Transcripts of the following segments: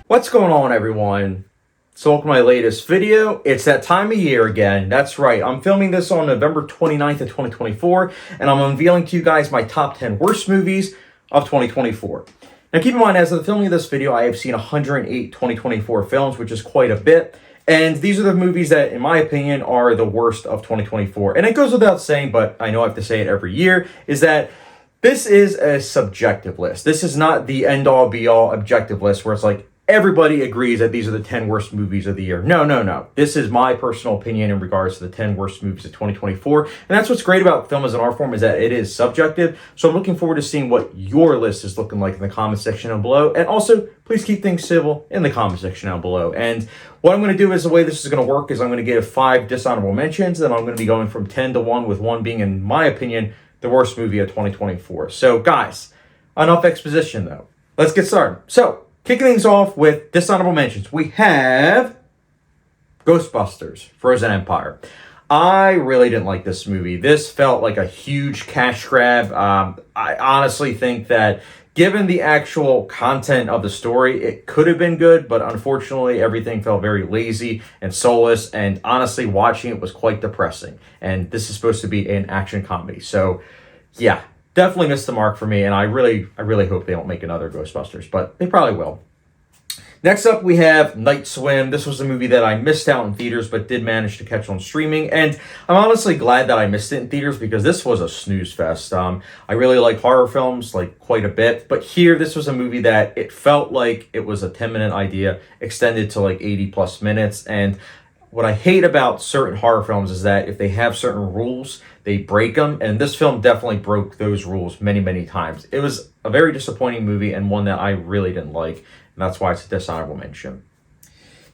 What's going on, everyone? So welcome to my latest video. It's that time of year again. That's right. I'm filming this on November 29th of 2024, and I'm unveiling to you guys my top 10 worst movies of 2024. Now keep in mind, as of the filming of this video, I have seen 108 2024 films, which is quite a bit. And these are the movies that, in my opinion, are the worst of 2024. And it goes without saying, but I know I have to say it every year, is that this is a subjective list. This is not the end-all, be-all objective list where it's like, everybody agrees that these are the 10 worst movies of the year. No. This is my personal opinion in regards to the 10 worst movies of 2024. And that's what's great about film as an art form, is that it is subjective. So I'm looking forward to seeing what your list is looking like in the comment section down below. And also, please keep things civil in the comment section down below. And what I'm going to do is, the way this is going to work is I'm going to give 5 dishonorable mentions, and I'm going to be going from 10 to 1, with 1 being, in my opinion, the worst movie of 2024. So guys, enough exposition though. Let's get started. So, kicking things off with dishonorable mentions, we have Ghostbusters: Frozen Empire. I really didn't like this movie. This felt like a huge cash grab. I honestly think that given the actual content of the story, it could have been good, but unfortunately everything felt very lazy and soulless, and honestly watching it was quite depressing. And this is supposed to be an action comedy. So yeah, definitely missed the mark for me, and I really hope they don't make another Ghostbusters, but they probably will. Next up, we have Night Swim. This was a movie that I missed out in theaters, but did manage to catch on streaming. And I'm honestly glad that I missed it in theaters, because this was a snooze fest. I really like horror films, like, quite a bit. But here, this was a movie that it felt like it was a 10-minute idea extended to like 80 plus minutes. And what I hate about certain horror films is that if they have certain rules, they break them. And this film definitely broke those rules many times. It was a very disappointing movie, and one that I really didn't like. And that's why it's a dishonorable mention.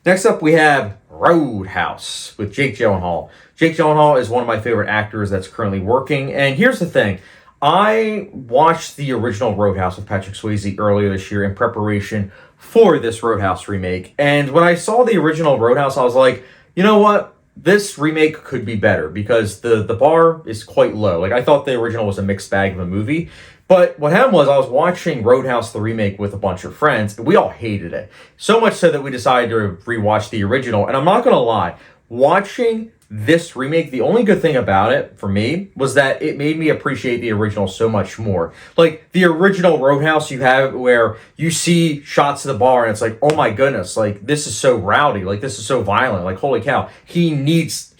Next up, we have Roadhouse with Jake Gyllenhaal. Jake Gyllenhaal is one of my favorite actors that's currently working. And here's the thing. I watched the original Roadhouse with Patrick Swayze earlier this year in preparation for this Roadhouse remake. And when I saw the original Roadhouse, I was like, you know what? This remake could be better, because the bar is quite low. Like, I thought the original was a mixed bag of a movie. But what happened was, I was watching Roadhouse the remake with a bunch of friends, and we all hated it. So much so that we decided to rewatch the original. And I'm not going to lie, watching this remake, the only good thing about it for me was that it made me appreciate the original so much more. Like, the original Roadhouse, you have where you see shots of the bar and it's like, oh my goodness, like, this is so rowdy, like, this is so violent, like, holy cow, he needs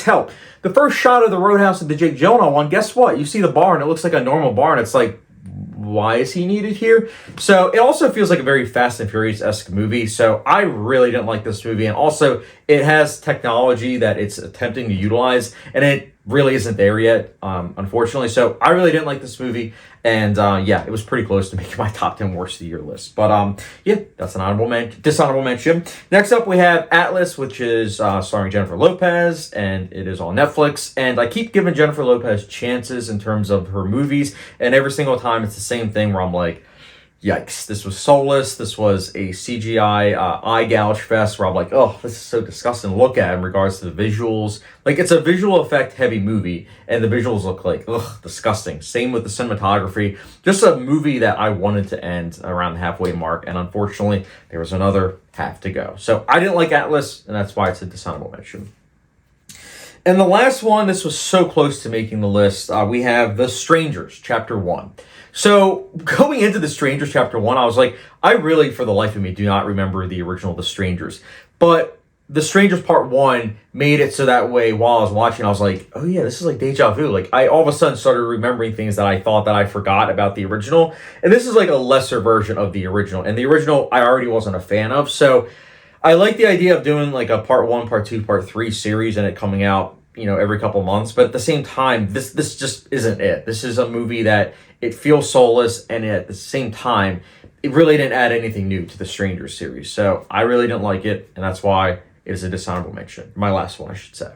help. The first shot of the Roadhouse of the Jake Gyllenhaal one, guess what? You see the bar and it looks like a normal bar, and it's like, why is he needed here? So it also feels like a very Fast and Furious-esque movie. So I really didn't like this movie. And also, it has technology that it's attempting to utilize, and it really isn't there yet, unfortunately. So I really didn't like this movie. And yeah, it was pretty close to making my top 10 worst of the year list. But yeah, that's an dishonorable mention. Next up, we have Atlas, which is starring Jennifer Lopez, and it is on Netflix. And I keep giving Jennifer Lopez chances in terms of her movies, and every single time it's the same thing where I'm like, yikes, this was soulless. This was a CGI eye gouge fest where I'm like, oh, this is so disgusting to look at in regards to the visuals. Like, it's a visual effect heavy movie, and the visuals look like, ugh, disgusting. Same with the cinematography. Just a movie that I wanted to end around the halfway mark, and unfortunately, there was another half to go. So I didn't like Atlas, and that's why it's a dishonorable mention. And the last one, this was so close to making the list, we have The Strangers, Chapter 1. So, going into The Strangers Chapter 1, I was like, I really, for the life of me, do not remember the original The Strangers. But The Strangers Part 1 made it so that way while I was watching, I was like, oh yeah, this is like deja vu. Like, I all of a sudden started remembering things that I thought that I forgot about the original. And this is like a lesser version of the original. And the original, I already wasn't a fan of. So, I like the idea of doing like a Part 1, Part 2, Part 3 series and it coming out, you know, every couple months. But at the same time, this just isn't it. This is a movie that it feels soulless, and at the same time, it really didn't add anything new to the Strangers series. So I really didn't like it, and that's why it is a dishonorable mention. My last one, I should say.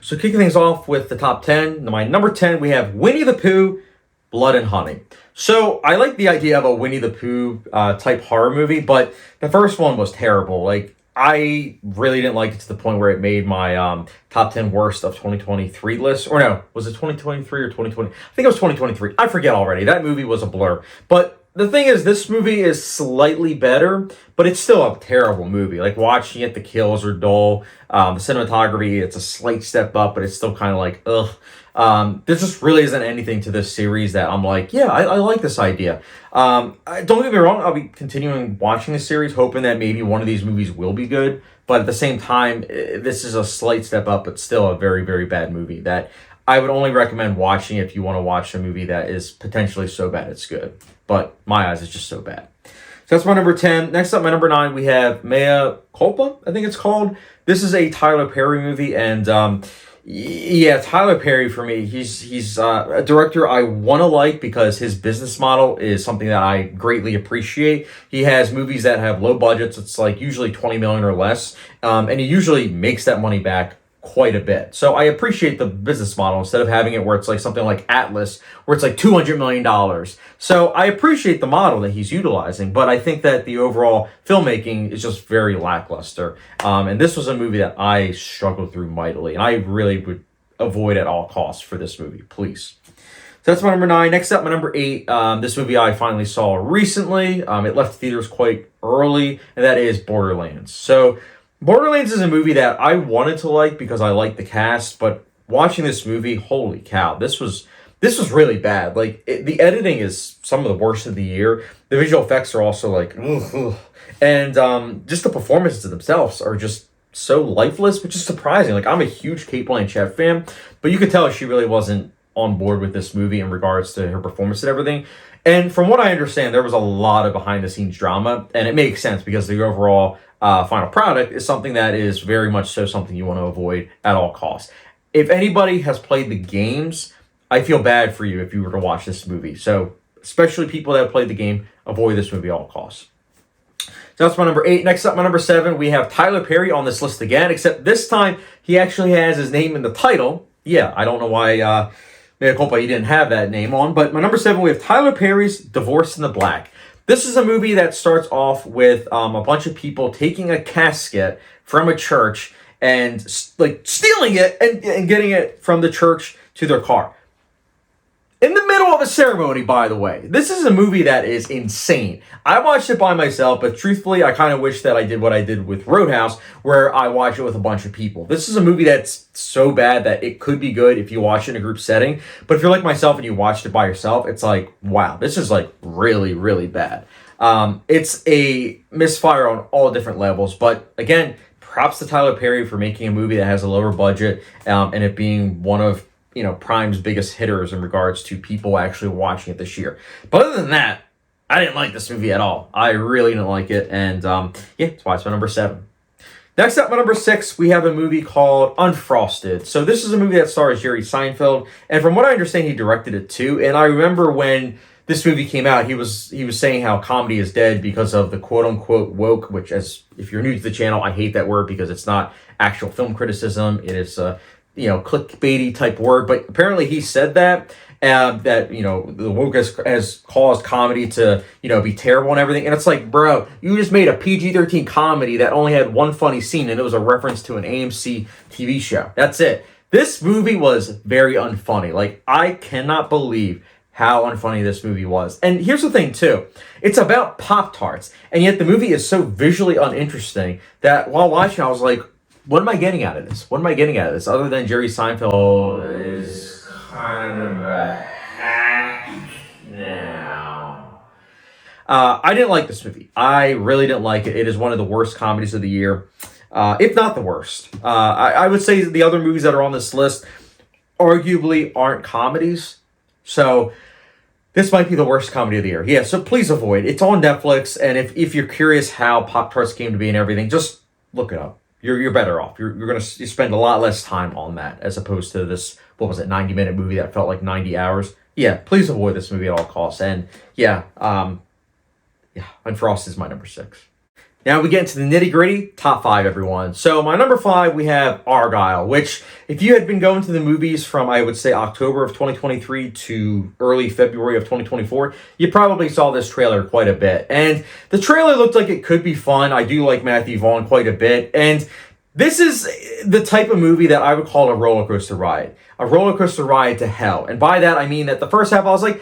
So kicking things off with the top 10, my number 10, we have Winnie the Pooh, Blood and Honey. So I like the idea of a Winnie the Pooh type horror movie, but the first one was terrible. Like, I really didn't like it to the point where it made my top 10 worst of 2023 list. Or no, was it 2023 or 2020? I think it was 2023. I forget already. That movie was a blur. But the thing is, this movie is slightly better, but it's still a terrible movie. Like, watching it, the kills are dull. The cinematography, it's a slight step up, but it's still kind of like, ugh. There just really isn't anything to this series that I'm like, yeah, I like this idea. Don't get me wrong, I'll be continuing watching the series, hoping that maybe one of these movies will be good. But at the same time, this is a slight step up, but still a very, very bad movie that I would only recommend watching if you want to watch a movie that is potentially so bad it's good. But my eyes, it's just so bad. So that's my number 10. Next up, my number 9, we have Mea Culpa, I think it's called. This is a Tyler Perry movie, and yeah, Tyler Perry for me, he's a director I want to like because his business model is something that I greatly appreciate. He has movies that have low budgets. It's like usually 20 million or less, and he usually makes that money back quite a bit. So I appreciate the business model instead of having it where it's like something like Atlas, where it's like $200 million. So I appreciate the model that he's utilizing, but I think that the overall filmmaking is just very lackluster. And this was a movie that I struggled through mightily, and I really would avoid at all costs for this movie, please. So that's my number 9. Next up, my number 8. This movie I finally saw recently. It left theaters quite early, and that is Borderlands. So Borderlands is a movie that I wanted to like because I like the cast, but watching this movie, holy cow, this was really bad. Like, the editing is some of the worst of the year. The visual effects are also like, ugh. And just the performances themselves are just so lifeless, which is surprising. Like, I'm a huge Cate Blanchett fan, but you could tell she really wasn't on board with this movie in regards to her performance and everything. And from what I understand, there was a lot of behind-the-scenes drama, and it makes sense because the overall final product is something that is very much so something you want to avoid at all costs. If anybody has played the games, I feel bad for you if you were to watch this movie. So, especially people that have played the game, avoid this movie at all costs. So that's my number 8. Next up, my number 7, we have Tyler Perry on this list again, except this time he actually has his name in the title. Yeah, I don't know why Mea Culpa he didn't have that name on, but my number 7, we have Tyler Perry's Divorce in the Black. This is a movie that starts off with a bunch of people taking a casket from a church and like stealing it and getting it from the church to their car. In the middle of a ceremony, by the way. This is a movie that is insane. I watched it by myself, but truthfully, I kind of wish that I did what I did with Roadhouse, where I watched it with a bunch of people. This is a movie that's so bad that it could be good if you watch it in a group setting. But if you're like myself and you watched it by yourself, it's like, wow, this is like really, really bad. It's a misfire on all different levels. But again, props to Tyler Perry for making a movie that has a lower budget and it being one of Prime's biggest hitters in regards to people actually watching it this year. But other than that, I didn't like this movie at all. I really didn't like it, and yeah, that's why it's my number 7. Next up, my number 6, we have a movie called Unfrosted. So this is a movie that stars Jerry Seinfeld, and from what I understand, he directed it too. And I remember when this movie came out, he was saying how comedy is dead because of the quote-unquote woke, which, as if you're new to the channel, I hate that word because it's not actual film criticism. It is clickbaity type word, but apparently he said that the woke has caused comedy to be terrible and everything. And it's like, bro, you just made a PG-13 comedy that only had one funny scene, and it was a reference to an AMC TV show. That's it. This movie was very unfunny. Like, I cannot believe how unfunny this movie was. And here's the thing too, it's about Pop-Tarts, and yet the movie is so visually uninteresting that while watching I was like, what am I getting out of this? What am I getting out of this? Other than Jerry Seinfeld is kind of a hack now. I didn't like this movie. I really didn't like it. It is one of the worst comedies of the year, if not the worst. I would say the other movies that are on this list arguably aren't comedies. So this might be the worst comedy of the year. Yeah, so please avoid. It's on Netflix, and if you're curious how Pop-Tarts came to be and everything, just look it up. You're better off. You're going to spend a lot less time on that as opposed to this, 90-minute movie that felt like 90 hours. Yeah, please avoid this movie at all costs. And yeah, Unfrosted is my number 6. Now we get into the nitty-gritty, top 5, everyone. So my number 5, we have Argyle, which if you had been going to the movies from, I would say, October of 2023 to early February of 2024, you probably saw this trailer quite a bit. And the trailer looked like it could be fun. I do like Matthew Vaughn quite a bit. And this is the type of movie that I would call a roller coaster ride to hell. And by that, I mean that the first half, I was like,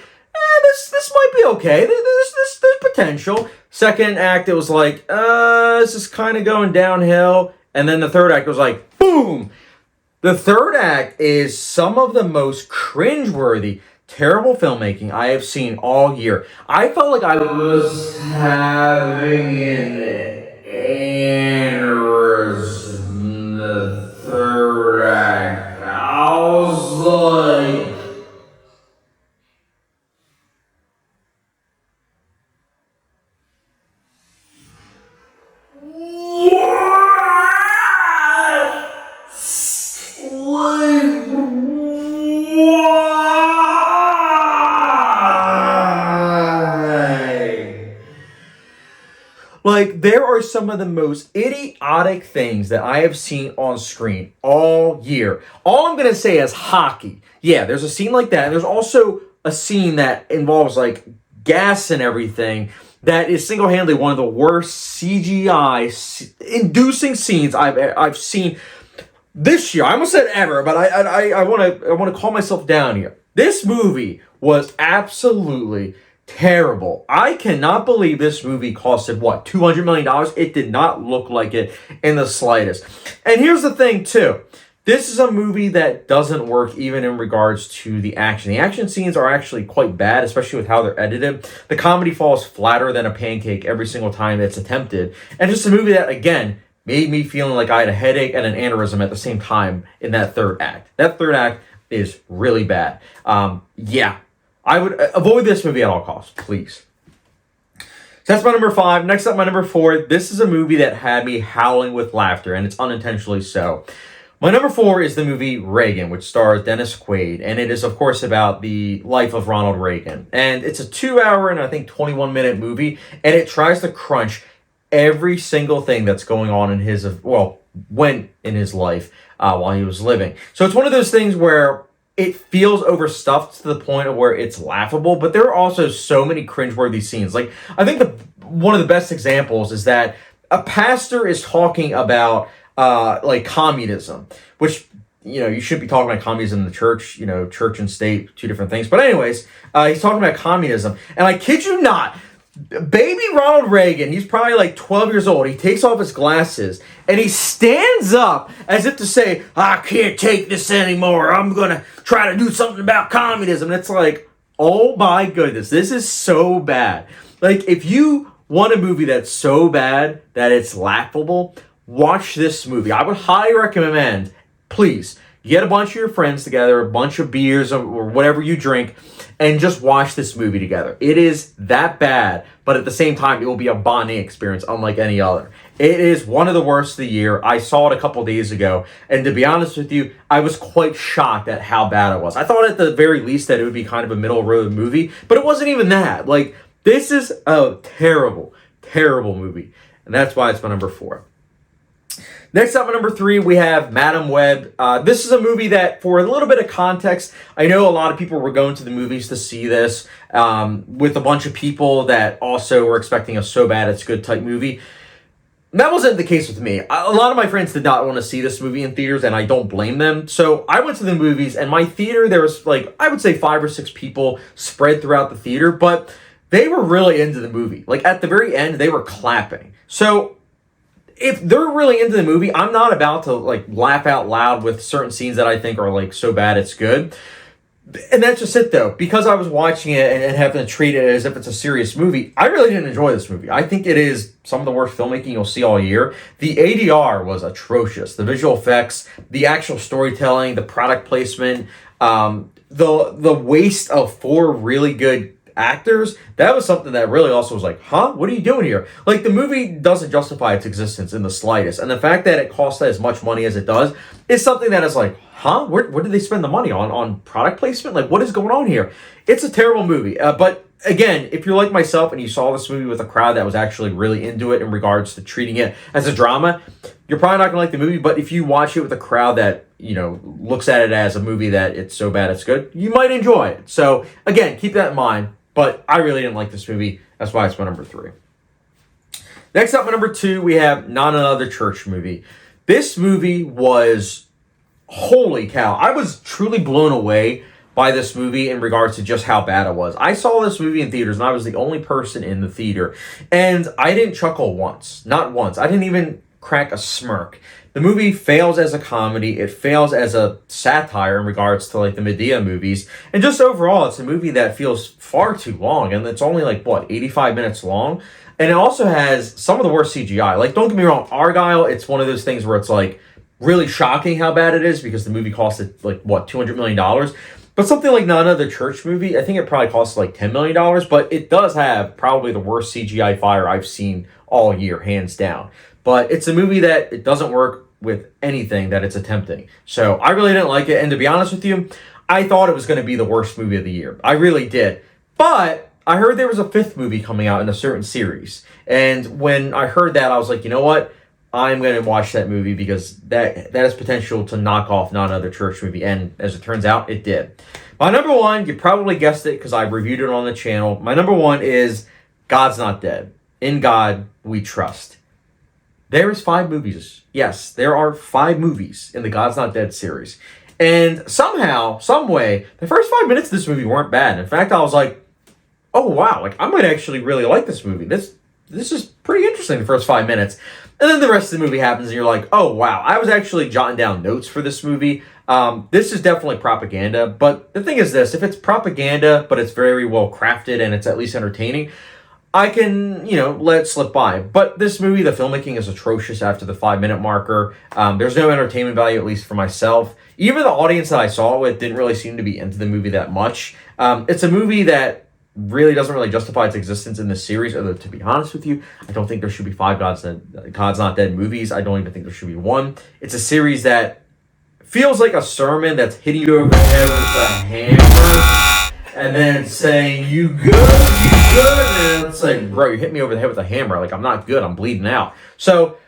this might be okay. There's potential. Second act, it was like, this is kind of going downhill. And then the third act was like, boom. The third act is some of the most cringeworthy, terrible filmmaking I have seen all year. I felt like I was having an aneurysm in the third act. I was like, like, there are some of the most idiotic things that I have seen on screen all year. All I'm going to say is hockey. Yeah, there's a scene like that. There's also a scene that involves, like, gas and everything that is single-handedly one of the worst CGI-inducing scenes I've seen this year. I almost said ever, but I want to calm myself down here. This movie was absolutely terrible. I cannot believe this movie costed, what, $200 million? It did not look like it in the slightest. And here's the thing, too. This is a movie that doesn't work even in regards to the action. The action scenes are actually quite bad, especially with how they're edited. The comedy falls flatter than a pancake every single time it's attempted. And just a movie that, again, made me feeling like I had a headache and an aneurysm at the same time in that third act. That third act is really bad. Yeah, I would avoid this movie at all costs, please. So that's my number 5. Next up, my number 4. This is a movie that had me howling with laughter, and it's unintentionally so. My number 4 is the movie Reagan, which stars Dennis Quaid, and it is, of course, about the life of Ronald Reagan. And it's a 2-hour and, I think, 21-minute movie, and it tries to crunch every single thing that's going on in his, went in his life while he was living. So it's one of those things where it feels overstuffed to the point of where it's laughable, but there are also so many cringeworthy scenes. Like, I think one of the best examples is that a pastor is talking about like communism, which, you should be talking about communism in the church, church and state, two different things. But anyways, he's talking about communism. And I kid you not, baby Ronald Reagan, he's probably like 12 years old. He takes off his glasses and he stands up as if to say, I can't take this anymore. I'm going to try to do something about communism. And it's like, oh my goodness, this is so bad. Like, if you want a movie that's so bad that it's laughable, watch this movie. I would highly recommend, please, get a bunch of your friends together, a bunch of beers or whatever you drink, and just watch this movie together. It is that bad, but at the same time, it will be a bonding experience unlike any other. It is one of the worst of the year. I saw it a couple days ago, and to be honest with you, I was quite shocked at how bad it was. I thought at the very least that it would be kind of a middle-of-the-road movie, but it wasn't even that. Like, this is a terrible, terrible movie, and that's why it's my number 4. Next up at number 3, we have Madam Web. This is a movie that, for a little bit of context, I know a lot of people were going to the movies to see this with a bunch of people that also were expecting a so bad it's good type movie. That wasn't the case with me. A lot of my friends did not want to see this movie in theaters, and I don't blame them. So I went to the movies, and my theater, there was like, I would say 5 or 6 people spread throughout the theater, but they were really into the movie. Like, at the very end, they were clapping. So if they're really into the movie, I'm not about to like laugh out loud with certain scenes that I think are like so bad it's good. And that's just it, though. Because I was watching it and having to treat it as if it's a serious movie, I really didn't enjoy this movie. I think it is some of the worst filmmaking you'll see all year. The ADR was atrocious. The visual effects, the actual storytelling, the product placement, the waste of 4 really good actors, that was something that really also was like, huh? What are you doing here? Like, the movie doesn't justify its existence in the slightest. And the fact that it costs as much money as it does is something that is like, huh? Where did they spend the money on? On product placement? Like, what is going on here? It's a terrible movie. But again, if you're like myself and you saw this movie with a crowd that was actually really into it in regards to treating it as a drama, you're probably not going to like the movie. But if you watch it with a crowd that, looks at it as a movie that it's so bad it's good, you might enjoy it. So again, keep that in mind. But I really didn't like this movie. That's why it's my number 3. Next up, my number 2, we have Not Another Church Movie. This movie was, holy cow, I was truly blown away by this movie in regards to just how bad it was. I saw this movie in theaters, and I was the only person in the theater, and I didn't chuckle once. Not once. I didn't even crack a smirk. The movie fails as a comedy. It fails as a satire in regards to like the Medea movies. And just overall, it's a movie that feels far too long. And it's only like, what, 85 minutes long? And it also has some of the worst CGI. Like, don't get me wrong, Argyle, it's one of those things where it's like really shocking how bad it is because the movie costed like, what, $200 million? But something like None Other Church movie, I think it probably costs like $10 million. But it does have probably the worst CGI fire I've seen all year, hands down. But it's a movie that it doesn't work with anything that it's attempting. So I really didn't like it. And to be honest with you, I thought it was going to be the worst movie of the year. I really did. But I heard there was a 5th movie coming out in a certain series. And when I heard that, I was like, you know what? I'm going to watch that movie because that has potential to knock off None Other Church movie. And as it turns out, it did. My number one, you probably guessed it because I reviewed it on the channel. My number one is God's Not Dead. In God We Trust. There is 5 movies. Yes, there are 5 movies in the God's Not Dead series. And somehow, some way, the first 5 minutes of this movie weren't bad. In fact, I was like, oh, wow, like I might actually really like this movie. This is pretty interesting, the first 5 minutes. And then the rest of the movie happens and you're like, oh, wow. I was actually jotting down notes for this movie. This is definitely propaganda. But the thing is this, if it's propaganda, but it's very well crafted and it's at least entertaining, I can, let it slip by. But this movie, the filmmaking is atrocious after the 5-minute marker. There's no entertainment value, at least for myself. Even the audience that I saw it with didn't really seem to be into the movie that much. It's a movie that really doesn't really justify its existence in this series. Although, to be honest with you, I don't think there should be 5 God's Not Dead movies. I don't even think there should be 1. It's a series that feels like a sermon that's hitting you over the head with a hammer. And then saying, you good, and it's like, bro, you hit me over the head with a hammer. Like, I'm not good, I'm bleeding out. So,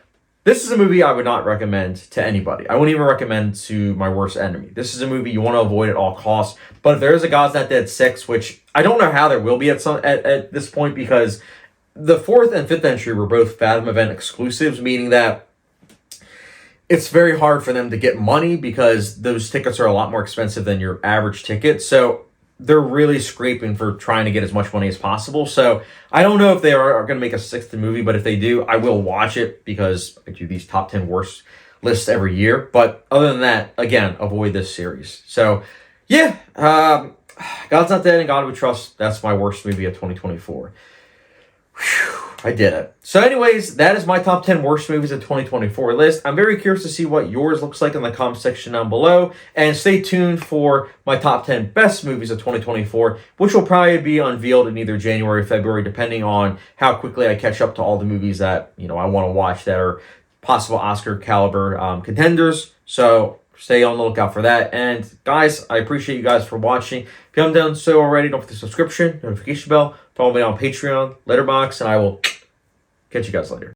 this is a movie I would not recommend to anybody. I wouldn't even recommend to my worst enemy. This is a movie you want to avoid at all costs. But if there is a God's Not Dead 6, which I don't know how there will be at this point, because the 4th and 5th entry were both Fathom Event exclusives, meaning that it's very hard for them to get money because those tickets are a lot more expensive than your average ticket. So, they're really scraping for trying to get as much money as possible. So I don't know if they are going to make a 6th movie, but if they do, I will watch it because I do these top 10 worst lists every year. But other than that, again, avoid this series. So yeah, God's Not Dead and God We Trust. That's my worst movie of 2024. Whew. I did it. So anyways, that is my top 10 worst movies of 2024 list. I'm very curious to see what yours looks like in the comment section down below. And stay tuned for my top 10 best movies of 2024, which will probably be unveiled in either January or February, depending on how quickly I catch up to all the movies that, I want to watch that are possible Oscar caliber contenders. So stay on the lookout for that. And guys, I appreciate you guys for watching. If you haven't done so already, don't forget the subscription, notification bell, follow me on Patreon, Letterboxd, and I will catch you guys later.